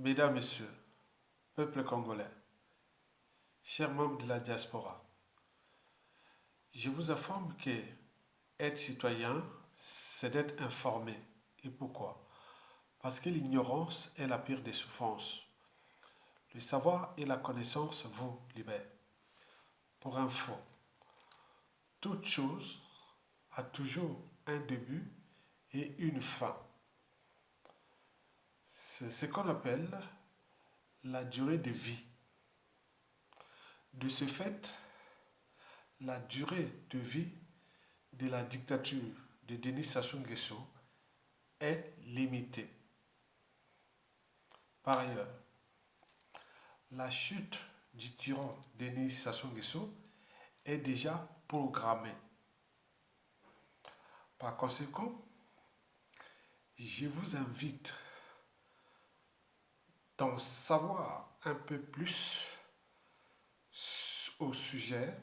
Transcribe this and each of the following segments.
Mesdames, Messieurs, peuple congolais, chers membres de la diaspora, je vous informe que être citoyen, c'est d'être informé. Et pourquoi? Parce que l'ignorance est la pire des souffrances. Le savoir et la connaissance vous libèrent. Pour info, toute chose a toujours un début et une fin. C'est ce qu'on appelle la durée de vie. De ce fait, la durée de vie de la dictature de Denis Sassou Nguesso est limitée. Par ailleurs, la chute du tyran Denis Sassou Nguesso est déjà programmée. Par conséquent, je vous invite d'en savoir un peu plus au sujet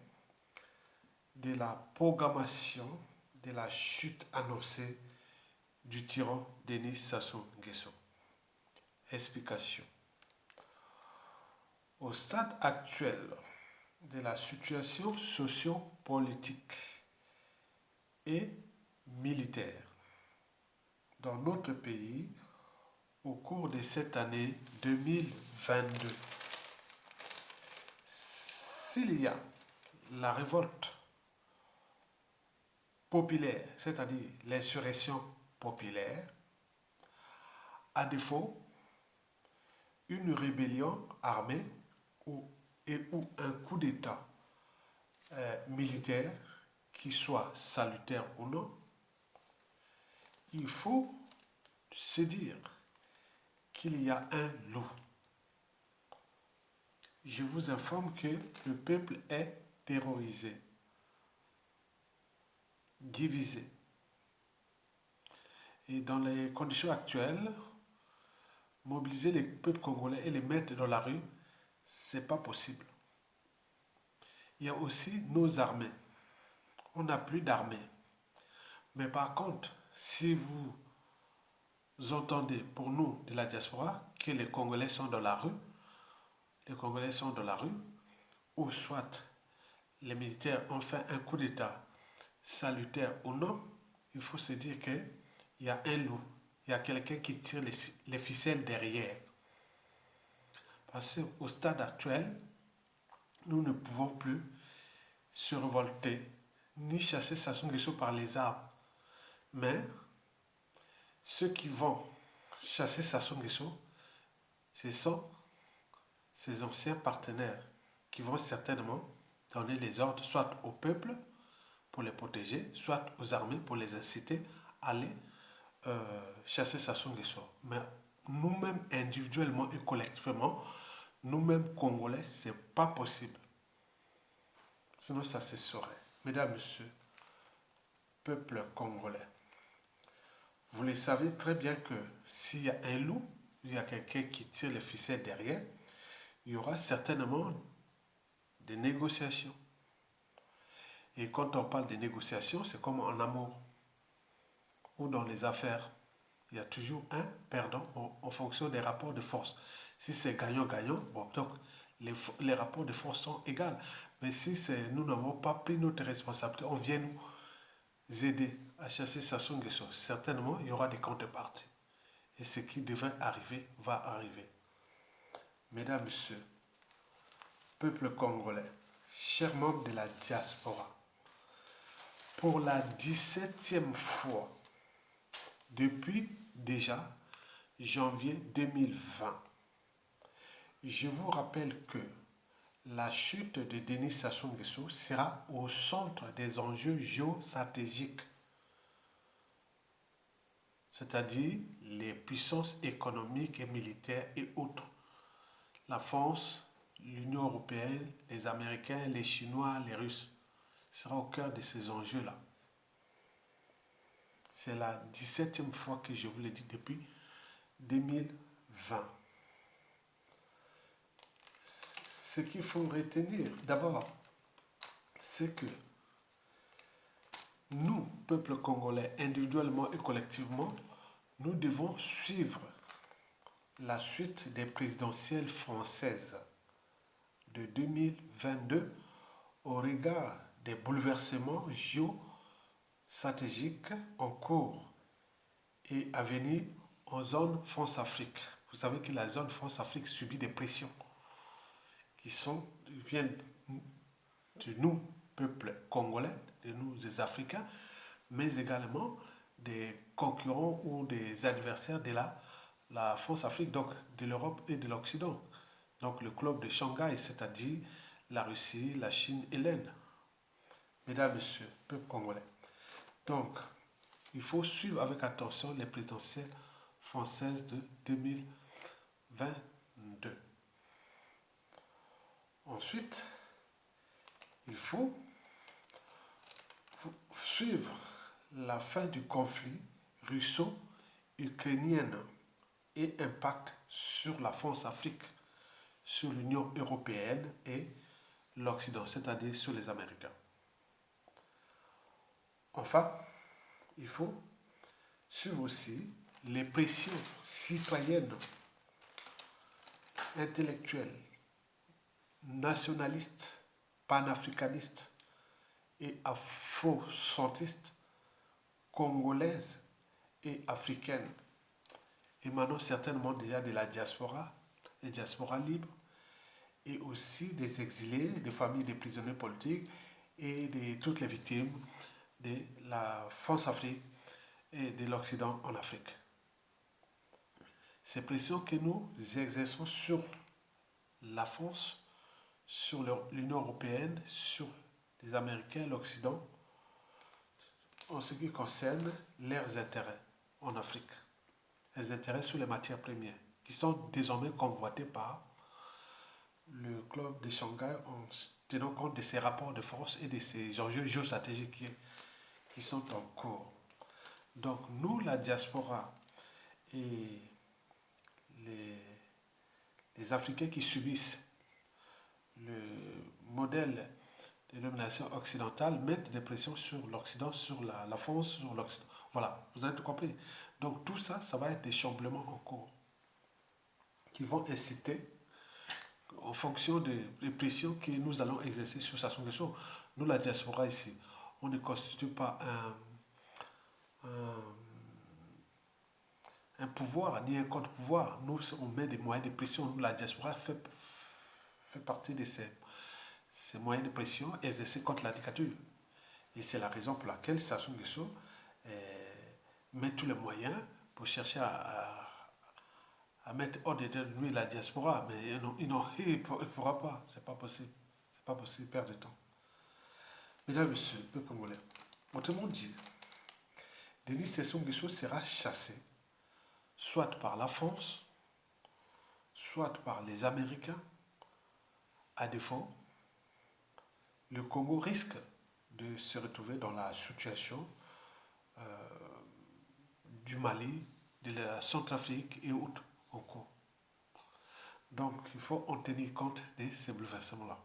de la programmation de la chute annoncée du tyran Denis Sassou Nguesso. Explication. Au stade actuel de la situation socio-politique et militaire dans notre pays au cours de cette année 2022, s'il y a la révolte populaire, c'est-à-dire l'insurrection populaire, à défaut, une rébellion armée ou un coup d'État militaire, qui soit salutaire ou non, il faut se dire qu'il y a un loup. Je vous informe que le peuple est terrorisé, divisé. Et dans les conditions actuelles, mobiliser les peuples congolais et les mettre dans la rue, c'est pas possible. Il y a aussi nos armées. On n'a plus d'armée. Mais par contre, si vous entendez pour nous de la diaspora que les Congolais sont dans la rue, les Congolais sont dans la rue, ou soit les militaires ont fait un coup d'État salutaire ou non, il faut se dire qu'il y a un loup, il y a quelqu'un qui tire les ficelles derrière. Parce qu'au stade actuel, nous ne pouvons plus se révolter ni chasser Sassou Nguesso par les armes. Mais ceux qui vont chasser Sassou Nguesso, ce sont ses anciens partenaires qui vont certainement donner les ordres soit au peuple pour les protéger, soit aux armées pour les inciter à aller chasser Sassou Nguesso. Mais nous-mêmes, individuellement et collectivement, nous-mêmes Congolais, c'est pas possible. Sinon, ça se saurait. Mesdames, Messieurs, peuple congolais, vous le savez très bien que s'il y a un loup, il y a quelqu'un qui tire les ficelles derrière, il y aura certainement des négociations. Et quand on parle de négociations, c'est comme en amour ou dans les affaires. Il y a toujours un perdant en fonction des rapports de force. Si c'est gagnant-gagnant, bon, donc les rapports de force sont égaux. Mais si nous n'avons pas pris notre responsabilité, on vient nous aider à chasser Sassou Nguesso, certainement il y aura des contreparties. Et ce qui devrait arriver va arriver. Mesdames, Messieurs, peuple congolais, chers membres de la diaspora, pour la 17e fois, depuis déjà janvier 2020, je vous rappelle que la chute de Denis Sassou Nguesso sera au centre des enjeux géostratégiques, c'est-à-dire les puissances économiques et militaires et autres. La France, l'Union européenne, les Américains, les Chinois, les Russes sera au cœur de ces enjeux-là. C'est la 17e fois que je vous le dis depuis 2020. Ce qu'il faut retenir d'abord, c'est que nous, peuple congolais, individuellement et collectivement, nous devons suivre la suite des présidentielles françaises de 2022 au regard des bouleversements géostratégiques en cours et à venir en zone France-Afrique. Vous savez que la zone France-Afrique subit des pressions viennent de nous, peuple congolais, de nous, les Africains, mais également des concurrents ou des adversaires de la France-Afrique, donc de l'Europe et de l'Occident. Donc le club de Shanghai, c'est-à-dire la Russie, la Chine et l'Inde. Mesdames, Messieurs, peuple congolais. Donc, il faut suivre avec attention les présidentielles françaises de 2022. Ensuite, il faut suivre la fin du conflit russo-ukrainien et impact sur la France-Afrique, sur l'Union européenne et l'Occident, c'est-à-dire sur les Américains. Enfin, il faut suivre aussi les pressions citoyennes, intellectuelles, nationalistes, panafricanistes et afro-centristes, congolaises et africaines, émanant certainement déjà de la diaspora, les diasporas libres, et aussi des exilés, des familles des prisonniers politiques et de toutes les victimes de la France-Afrique et de l'Occident en Afrique. Ces pressions que nous exerçons sur la France, sur l'Union européenne, sur les Américains, l'Occident, en ce qui concerne leurs intérêts en Afrique. Les intérêts sur les matières premières, qui sont désormais convoités par le club de Shanghai en tenant compte de ces rapports de force et de ces enjeux géostratégiques qui sont en cours. Donc nous, la diaspora et les Africains qui subissent le modèle de domination occidentale mettent des pressions sur l'Occident, sur la France, sur l'Occident. Voilà, vous avez tout compris. Donc tout ça, ça va être des chamblements en cours qui vont inciter en fonction des pressions que nous allons exercer sur Sassou Nguesso. Nous, la diaspora ici, on ne constitue pas un pouvoir ni un contre-pouvoir. Nous, on met des moyens de pression. Nous, la diaspora fait partie de ces moyens de pression exercés contre la dictature. Et c'est la raison pour laquelle Sassou Nguesso met tous les moyens pour chercher à mettre hors de lui la diaspora. Mais il ne pourra pas. C'est pas possible. C'est pas possible. Il perd du temps. Mesdames et messieurs, peuple congolais, autrement dit, Denis Sassou Nguesso sera chassé soit par la France, soit par les Américains. À défaut, le Congo risque de se retrouver dans la situation du Mali, de la Centrafrique et autres en cours. Donc, il faut en tenir compte de ces bouleversements-là.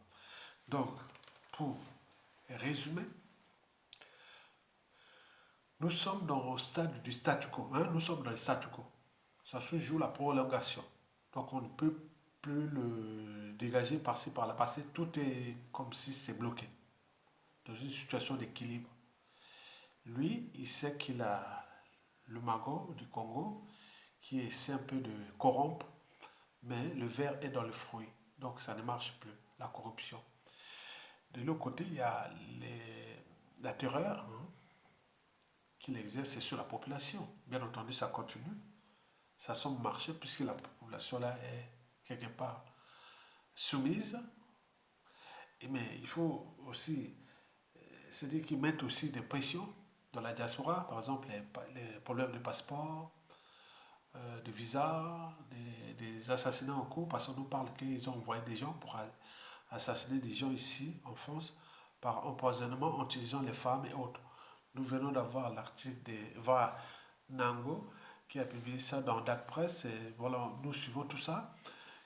Donc, pour résumer, nous sommes dans le stade du statu quo. Nous sommes dans le statu quo. Ça se joue la prolongation. Donc, on ne peut plus le dégager par-ci, par-là. Parce que tout est comme si c'est bloqué. Dans une situation d'équilibre. Lui, il sait qu'il a le magot du Congo qui essaie un peu de corrompre, mais le verre est dans le fruit. Donc ça ne marche plus, la corruption. De l'autre côté, il y a la terreur qu'il exerce sur la population. Bien entendu, ça continue. Ça semble marcher puisque la population là est quelque part soumise. Mais il faut aussi se dire qu'ils mettent aussi des pressions dans la diaspora, par exemple les problèmes de passeport, de visa, des assassinats en cours, parce qu'on nous parle qu'ils ont envoyé des gens pour assassiner des gens ici en France par empoisonnement en utilisant les femmes et autres. Nous venons d'avoir l'article de Va Nango qui a publié ça dans DAC Press et voilà, nous suivons tout ça.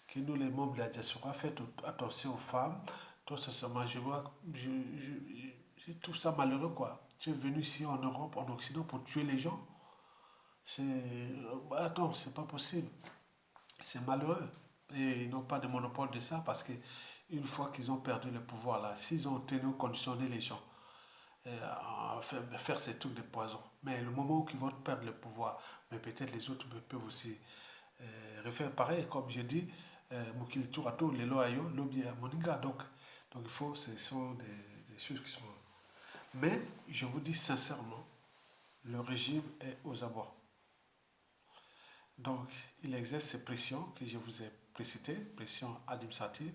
Que nous, les membres de la diaspora, faites attention aux femmes. Tout ça, je trouve ça malheureux quoi. Tu es venu ici en Europe, en Occident pour tuer les gens. Attends, c'est pas possible. C'est malheureux. Et ils n'ont pas de monopole de ça parce que une fois qu'ils ont perdu le pouvoir là, s'ils ont tenu conditionner les gens à faire ces trucs de poison, mais le moment où ils vont perdre le pouvoir, mais peut-être les autres peuvent aussi refaire pareil, comme je dis, Mukili Turato, les loyaux, lobby à Moninga. Donc il faut, ce sont des choses qui sont. Mais je vous dis sincèrement, le régime est aux abois. Donc, il exerce ces pressions que je vous ai précitées, pressions administratives,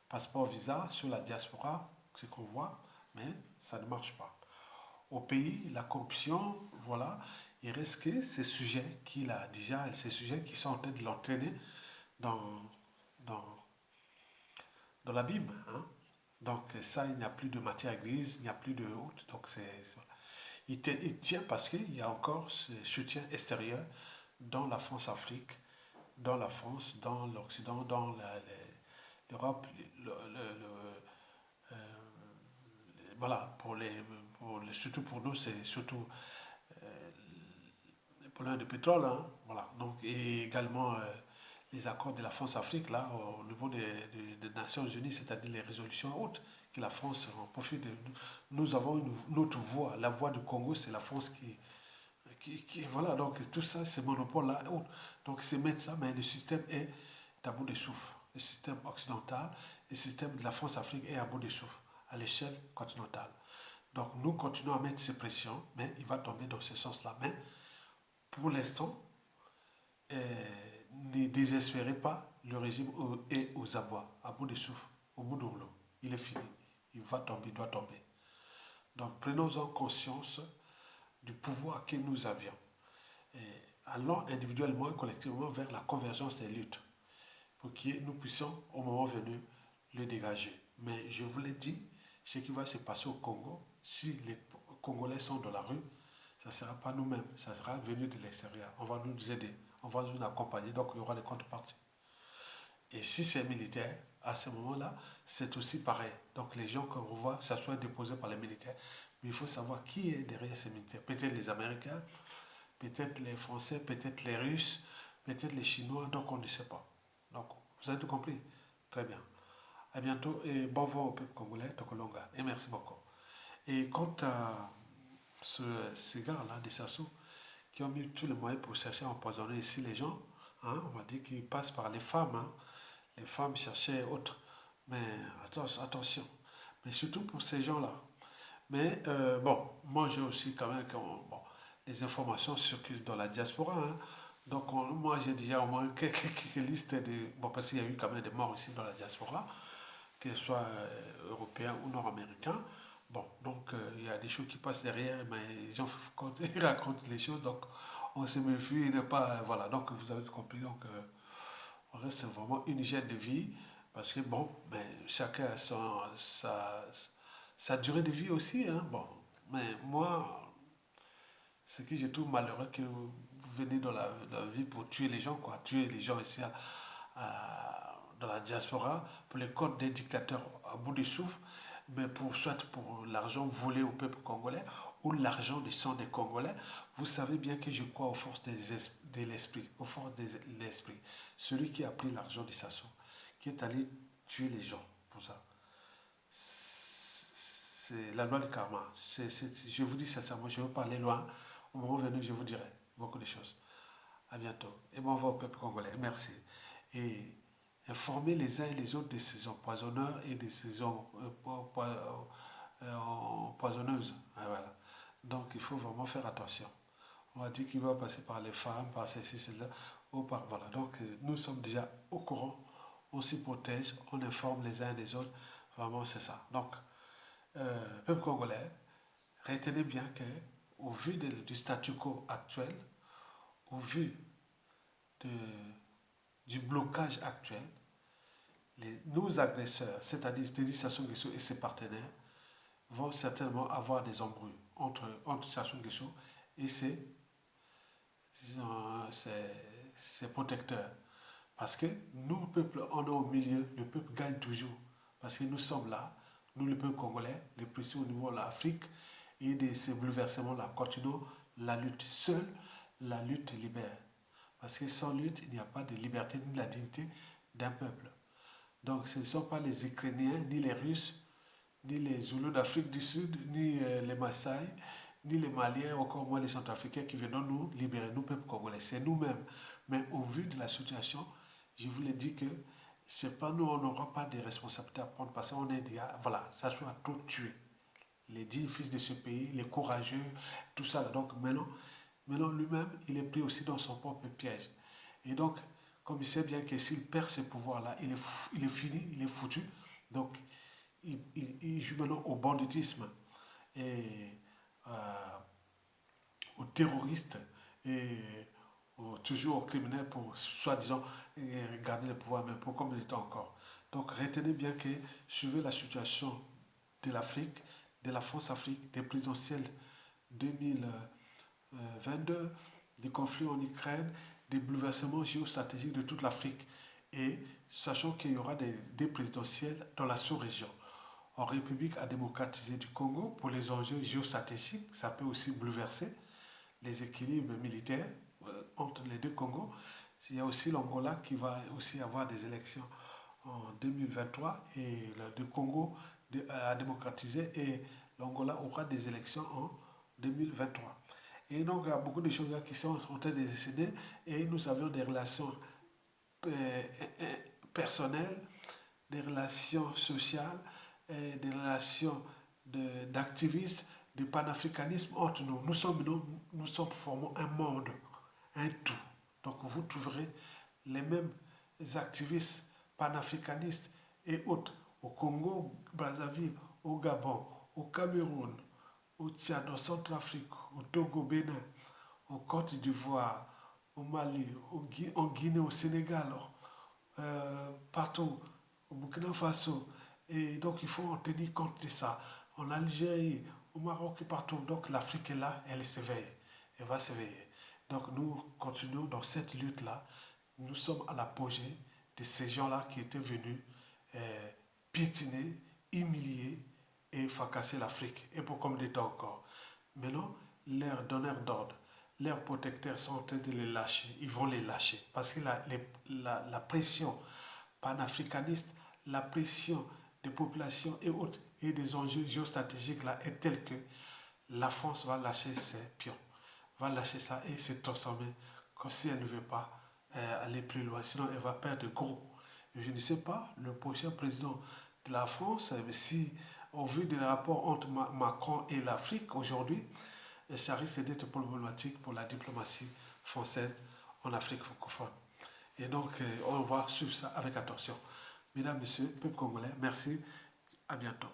passeport, visa sur la diaspora, ce qu'on voit, mais ça ne marche pas. Au pays, la corruption, voilà, il reste que ces sujets qu'il a déjà, ces sujets qui sont en train de l'entraîner dans, dans, dans la Bible. Hein. Donc ça, il n'y a plus de matière grise, il n'y a plus de haute. Donc il tient parce qu'il y a encore ce soutien extérieur dans la France-Afrique, dans la France, dans l'Occident, dans l'Europe, euh, voilà, surtout pour nous, c'est surtout les problèmes de pétrole, hein, voilà. Donc, et également les accords de la France-Afrique, là, au niveau des Nations Unies, c'est-à-dire les résolutions hautes, que la France en profite. Nous avons notre voix, la voix du Congo, c'est la France voilà, donc tout ça, ces monopoles-là, donc c'est mettre ça, mais le système est à bout de souffle. Le système occidental, le système de la France-Afrique est à bout de souffle, à l'échelle continentale. Donc nous continuons à mettre ces pressions, mais il va tomber dans ce sens-là. Mais pour l'instant, ne désespérez pas, le régime est aux abois, à bout de souffle, au bout de l'eau. Il est fini. Il va tomber, il doit tomber. Donc prenons-en conscience du pouvoir que nous avions. Et allons individuellement et collectivement vers la convergence des luttes pour que nous puissions, au moment venu, le dégager. Mais je vous l'ai dit, ce qui va se passer au Congo, si les Congolais sont dans la rue, ça ne sera pas nous-mêmes, ça sera venu de l'extérieur. On va nous aider, on va nous accompagner, donc il y aura des contreparties. Et si c'est militaire, à ce moment-là, c'est aussi pareil. Donc les gens qu'on voit, ça soit déposé par les militaires. Mais il faut savoir qui est derrière ces militaires. Peut-être les Américains, peut-être les Français, peut-être les Russes, peut-être les Chinois, donc on ne sait pas. Donc, vous avez tout compris? Très bien. À bientôt et bon vent au peuple congolais, Tokolonga. Et merci beaucoup. Et quant à ces gars-là, des Sassou, qui ont mis tous les moyens pour chercher à empoisonner ici les gens, hein, on va dire qu'ils passent par les femmes, hein, les femmes cherchaient autres. Mais attention, mais surtout pour ces gens-là. Mais bon, moi j'ai aussi quand même bon, les informations circulent dans la diaspora. Hein. Donc moi j'ai déjà au moins quelques listes de. Bon, parce qu'il y a eu quand même des morts ici dans la diaspora, qu'ils soient européens ou nord-américains. Bon, donc il y a des choses qui passent derrière, mais les gens ils racontent les choses, donc on se méfie de pas. Voilà, donc vous avez compris. Donc on reste vraiment une hygiène de vie, parce que bon, mais chacun a sa durée de vie aussi. Hein, bon, mais moi, ce que je trouve malheureux, que vous venez dans la vie pour tuer les gens, quoi, tuer les gens ici dans la diaspora, pour les comptes des dictateurs à bout de souffle, mais soit pour l'argent volé au peuple congolais ou l'argent du sang des Congolais. Vous savez bien que je crois aux forces de l'esprit, aux forces de l'esprit. Celui qui a pris l'argent de Sassou, qui est allé tuer les gens pour ça. C'est la loi du karma. Je vous dis sincèrement, je ne veux pas aller loin. Au moment venu, je vous dirai beaucoup de choses. À bientôt. Et bon vent au peuple congolais. Merci. Et informer les uns et les autres de ces empoisonneurs et de ces empoisonneuses. Ah, voilà. Donc il faut vraiment faire attention. On va dire qu'il va passer par les femmes, par ceci, cela, ou par. Voilà. Donc nous sommes déjà au courant. On s'y protège, on informe les uns et les autres. Vraiment, c'est ça. Donc, peuple congolais, retenez bien que, au vu du statu quo actuel, au vu de, du blocage actuel, nos agresseurs, c'est-à-dire Denis Sassou Nguesso et ses partenaires, vont certainement avoir des embrouilles entre Sassou Nguesso et ses protecteurs. Parce que nous, le peuple, on est au milieu, le peuple gagne toujours. Parce que nous sommes là, nous, le peuple congolais, les pressions au niveau de l'Afrique et de ces bouleversements-là, continuons la lutte. Seule la lutte libère. Parce que sans lutte, il n'y a pas de liberté ni de la dignité d'un peuple. Donc ce ne sont pas les Ukrainiens, ni les Russes, ni les Zoulous d'Afrique du Sud, ni les Maasai, ni les Maliens, encore moins les Centrafricains qui viendront nous libérer, nous, peuple congolais. C'est nous-mêmes. Mais au vu de la situation, je vous l'ai dit que c'est pas nous, on n'aura pas de responsabilité à prendre parce qu'on est déjà, voilà, ça soit tout tué. Les 10 fils de ce pays, les courageux, tout ça. Donc maintenant lui-même, il est pris aussi dans son propre piège. Et donc, comme il sait bien que s'il perd ses pouvoirs-là, il est fini, il est foutu. Donc, il joue maintenant au banditisme et aux terroristes et toujours aux criminels pour soi-disant garder le pouvoir, mais pour combien de temps encore. Donc retenez bien que suivez la situation de l'Afrique, de la France-Afrique, des présidentielles 2022, des conflits en Ukraine, des bouleversements géostratégiques de toute l'Afrique. Et sachant qu'il y aura des présidentielles dans la sous-région. En République à démocratiser du Congo, pour les enjeux géostratégiques, ça peut aussi bouleverser les équilibres militaires entre les deux Congos. Il y a aussi l'Angola qui va aussi avoir des élections en 2023 et le Congo a démocratisé et l'Angola aura des élections en 2023. Et donc, il y a beaucoup de choses là qui sont en train de décider et nous avions des relations euh, personnelles, des relations sociales, des relations d'activistes, de panafricanisme entre nous. Nous sommes formons un monde, un tout. Donc vous trouverez les mêmes activistes panafricanistes et autres au Congo, Brazzaville, au Gabon, au Cameroun, au Tchad, au Centrafrique, au Togo, Bénin, au Côte d'Ivoire, au Mali, en Guinée, au Sénégal, partout, au Burkina Faso. Et donc il faut en tenir compte de ça. En Algérie, au Maroc et partout. Donc l'Afrique est là, elle s'éveille. Elle va s'éveiller. Donc nous continuons dans cette lutte-là. Nous sommes à l'apogée de ces gens-là qui étaient venus euh, piétiner, humilier et fracasser l'Afrique. Et pour combien de temps encore. Maintenant, leurs donneurs d'ordre, leurs protecteurs sont en train de les lâcher. Ils vont les lâcher. Parce que la pression panafricaniste, la pression des populations et autres, et des enjeux géostratégiques là, est telle que la France va lâcher ses pions, va lâcher ça et se transformer comme si elle ne veut pas aller plus loin. Sinon, elle va perdre gros. Je ne sais pas, le prochain président de la France, si, au vu des rapports entre Macron et l'Afrique aujourd'hui, ça risque d'être problématique pour la diplomatie française en Afrique francophone. Et donc, on va suivre ça avec attention. Mesdames, Messieurs, peuple congolais, merci. À bientôt.